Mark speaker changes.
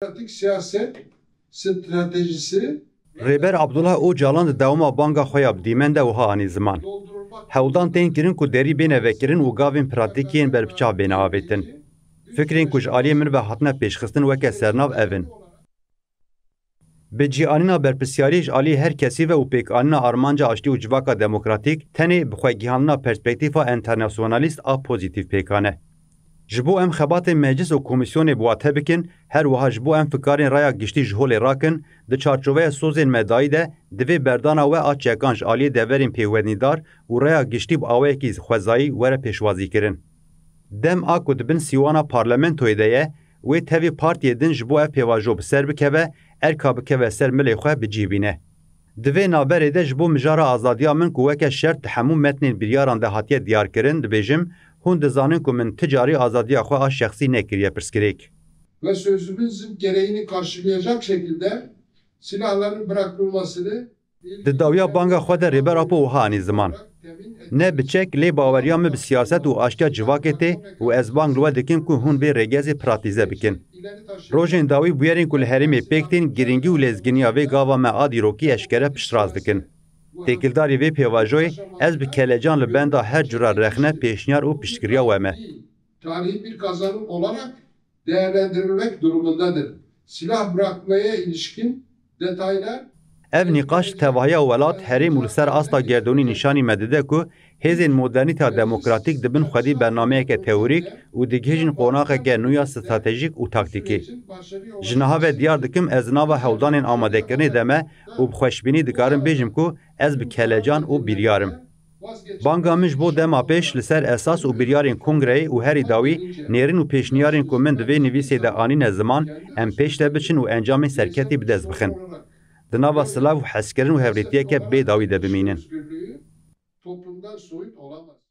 Speaker 1: Demokratik siyaset stratejisi
Speaker 2: Rêber Abdullah Öcalan di dewama banga xwe ya dîmende wiha anî ziman. Hewldan tên kirin ku derî bêne vekirin û gavên pratikiyên berbiçav bêne avêtin. Fikrên ku ji aliyê min ve hatine pêşxistin weke sernav ev in. Bi cîanîna berpirsyarî ji aliyê her kesî ve û pêkanîna armanca aştî û civaka demokratîk tenê bi xwegîhanina perspektîfa internasyonalîst a pozîtîv pêkane. Ji bo em xebatên meclis û komîsyonê bi wate bikin, her wiha ji bo em fikarên raya giştî ji holê rakin, di çarçoveya sozên medayî de divê berdana we a çekan ji aliyê deverên pêwenîdar û raya giştî bi awayekî xwezayî were pêşwazîkirin. Dem a ku dibin sîwana parlamentoyê de ye, wê tevî partiyê din ji bo ev pêvajo bi ser bikeve, erka bikeve ser milê xwe bicîbîne. Divê naberê de ji bo mijara azadiya min ku weke şert di hemû metnên biryaran de hatiye diyarkirin dibêjim, hûn dizanin ku min ti carî azadiya xwe a şexsî nekiriye pirsgirêk.
Speaker 1: Ve sözümüzün gereğini karşılayacak şekilde silahların bırakılmasını
Speaker 2: Di dawiya banga xwe de rêber apo wiha anî ziman. Ne biçek lê baweriya me bi siyaset û aştiya civakê tê û ez bang li we dikim ku hûn vê rêgezê pratîze bikin. Rojên dawî bûyerên ku li herêmê pêk tên girîngî û lêzginiya vê gava me a dîrokî eşkere piştrast dikin. Têkildarî vê pêvajoyê ez bi kelecan li benda her cura rexne pêşniyar û piştgiriya we me.
Speaker 1: Tarihi bir kazanım olarak değerlendirilmek durumundadır. Silah bırakmaya ilişkin detaylar
Speaker 2: Ev nîqaş tevahiya welat herêm û li ser asta gerdonî nîşanî me dide ku hêzên modernîta demokratîk dibin xwedî bernameyeke teorîk û digihêjin qonaqeke nû ya stratejîk û taktîkî. Ji niha ve diyar dikim ez nava hewldanên amadekirinê de me û bi xweşbînî dikarim bêjim ku ez bi kelecan û biryarim. Banga min ji bo dema pêş li ser esas û biryarên kongreyê û herî dawî nêrîn û pêşniyarên ku min di vê nivîsê de anîne ziman em pêş de biçin û encamên serketî bi dest bixin. Di nava silav û hezkirin û hevretiyeke bêdawî de bimînin.
Speaker 1: toplumdan soyut olamaz.